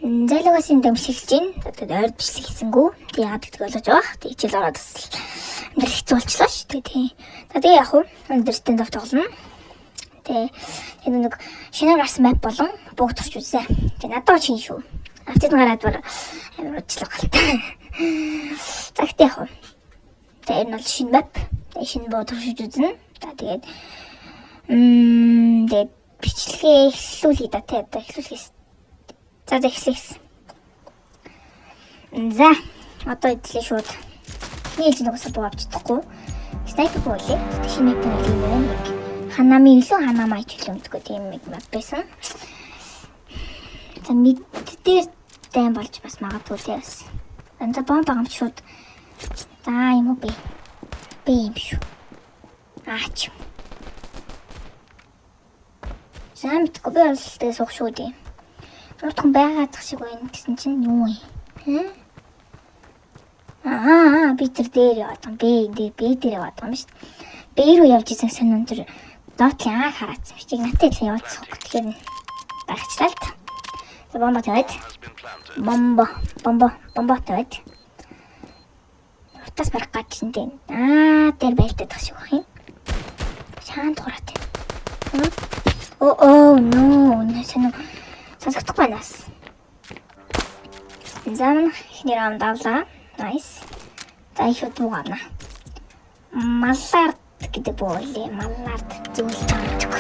Зайлуугасын дэмшилж гин. Тэгээд ойр бичлэг хийсэнгүү. Тэг яагаад гэдэг болгож байгаа. Тэг хичээл ороод бас амьдрал хэцүү болчлоо шүү дээ. Тэгээ яг уу өндөр stand up тоглоно. Тэг энэ нэг шинээр гарсан map болон бүгд турч үзье. Тэг надад чинь шүү. Автид гараад бар амар удлаг галтай. Загт яг уу. Тэг энэ бол шинэ map. Тэг шинэ бүгд турч үзнэ. Тэгээд тэгээд бичлэгээ эхлүүлээ да тэ одоо эхлүүлээс. За эхлэе. За одоо идлээ шууд. Нийлж нугасаа буу авчихдаггүй. Снайпер болээ. Шинэ мап нь юм байна. Ханами илүү ханамай ч юм дгүй тийм мап байсан. За мид дээр дан болж бас магадгүй л яас. За бомб багамч шууд. За юм уу бэ? Би юм шүү. Аач. За мэдгүй би бол тэ суух шүү дээ. Уртхан байгаад шиг байна гэсэн чинь юу вэ? Би тэр дээр яваад байгаа. Би дээр яваад байгаа юм шүү дээ. Би рүү явж исэн сон өндөр доотлын хараацсан шүү дээ. Натаа л яваад суух тэгэхээр багчлаа л та. За бомба тавиад. Бомба тавиад. Уртаас барах гэж чинь дээ. Тэр байлтаад тах шиг байх юм. Шаан дуурайт. No. Нэсэн сонсохдохгүй нас. Зам ихний раунд авлаа. Nice. За их удуугана. Маллард гэдэг буулээ. Маллард зүйл таамаг.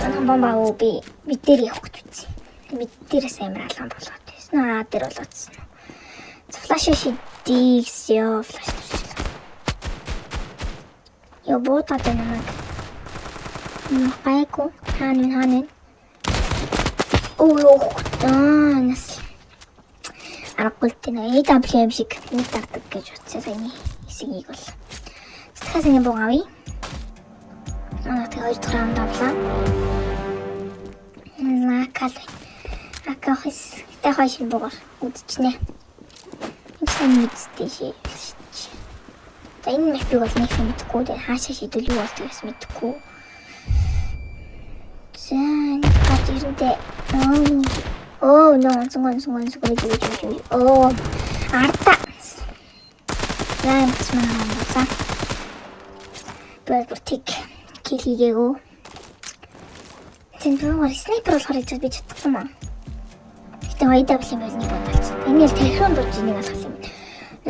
Анхан бомбаа би дээр явах гэж үзье. Дээрээс амар алган болоод байсан. Дээр болоодсон. Флаш шидикс ёо флаш. Ёо бота танамаг. Гайку хаанын. Нас. Аргуултын AWM шиг нэг дагдаг гэж утсаа саяны хэсгийг бол. Сэтгэхээс ингэ буугаавь. Тэгээд хоёр дахь раунд авлаа. Акахис тэ хойшин буугаар үдчихнэ. Инсан мэдтэй шээ. За энэ мэпиг бол нэг юм мэдхгүй дээ. Хаашаа шийдвэл юу болдог гэж мэдхгүй. За энэ гажирэнтэй. Сунгон. Арта. За бас манай. Бэлбүтик килигээгөө. Тэнцвэр снайпер болохоор би чадахгүй маа. Гэтэ AWM байлны бодолч. Энэ л телефон дууж нэг алхах юм.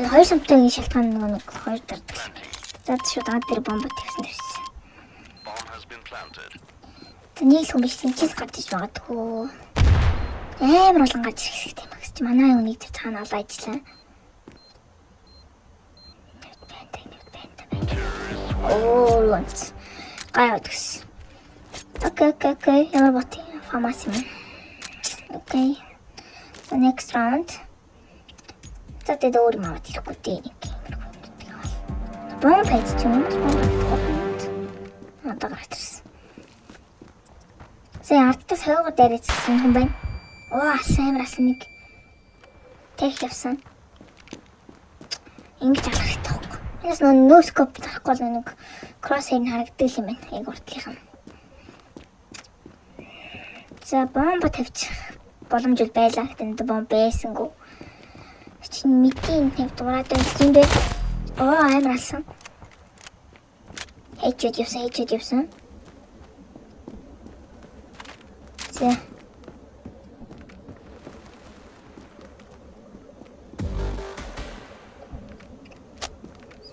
Хоёр самтай нэг шалтгаан нэг хоёр дарддаг юм. За шууд дээр бомб тэгсэн дэрсэн. Нэг л хүн биш тэнцээс гадж магадгүй. Амар олон гаж ирэх юм гэж манай үнийг тэр цаана олоо ажиллаа. Лонц. Гайвадс. Окей. Ямар бот фамас юм. Окей. The next round. Тэд өөр юм аваад ирэхгүй дээ. Бомб хийж юм. Одоо гарчихсан. Сая артаас хойгоо дээрээсэн хүн байна. Саймраас нэг тэрх явсан. Ингэж алах хэрэгтэй байхгүй. Энэс нөөскоп тарахгүй л нэг кроссхейр харагддаг юм байна. Яг уртлынхан. За бомба тавьчих боломж байлаа. Тэнд бомб байсангүй. Чин мэдийн нэв дураад байсан дээ. Амар алсан. Хейчэд явсан. За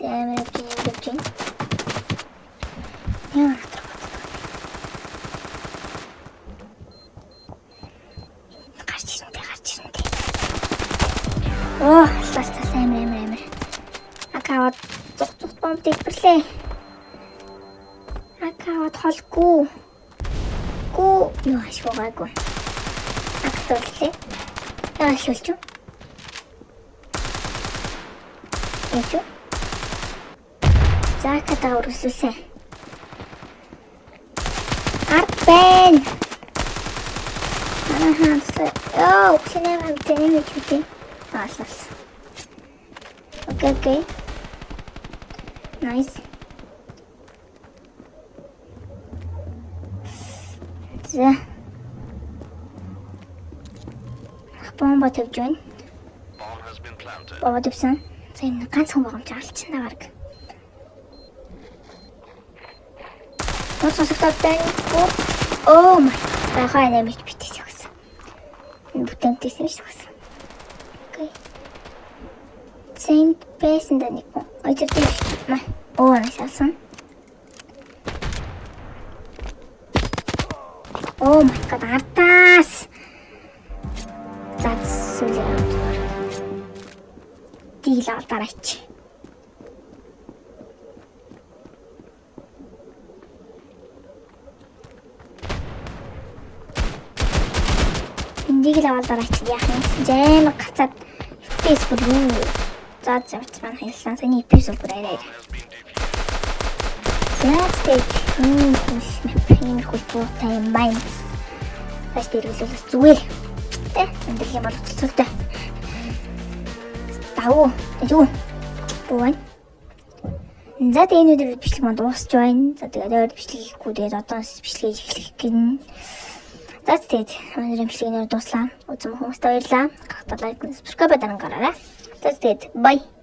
Амар тийм. Яа. Гарч ирнэ. Ласт амар. Акавад зүг бомб дэвэрлээ. Акавад холгүй. Юу ашиггаагүй. Актууллээ. Яашуулч. Эцүү. Заката өргөслүүлсэн. Арбен. Хинээ хамтны мэдээ. Аслас. Окей. Nice. За. бомба тавьж байна. Бомба тавьсан. За энэ ганцхан бомб алчихна баг. Сонсогдоод байна. Оо май. Хаа нэмэлт битээс явсан. Энэ бүтэнтэйсэн биш үсэн. Окей. Saint байсан да нэг. Ойдэр тийм май. Оо нэсэлсэн. Oh my god, артаас. Засуулаа. Дийлаа дараач. Дийлаа дараач яах юм. Зэм гацаад FPS бүр юу. За завч маань хэлсэн. Саний FPS бүр арай. Яастай ийм хөлбөр тайм байна. Бас дэргэлээс зүгээр. Тэ энэ юм бол цэцэлтэй. Тав. Юу? Бууна. За энэ өдөр бичлэг манд дуусч байна. За тэгээд өөр бичлэг хийхгүй тэгээд одоо бичлэг эхлэх гин. За тэгээд өнөөдрийн бичлэг нэр дуслаа. Үзэн хүмүүст баярлалаа. Гахтаа лайк, subscribe дараагаар. За тэгээд bye.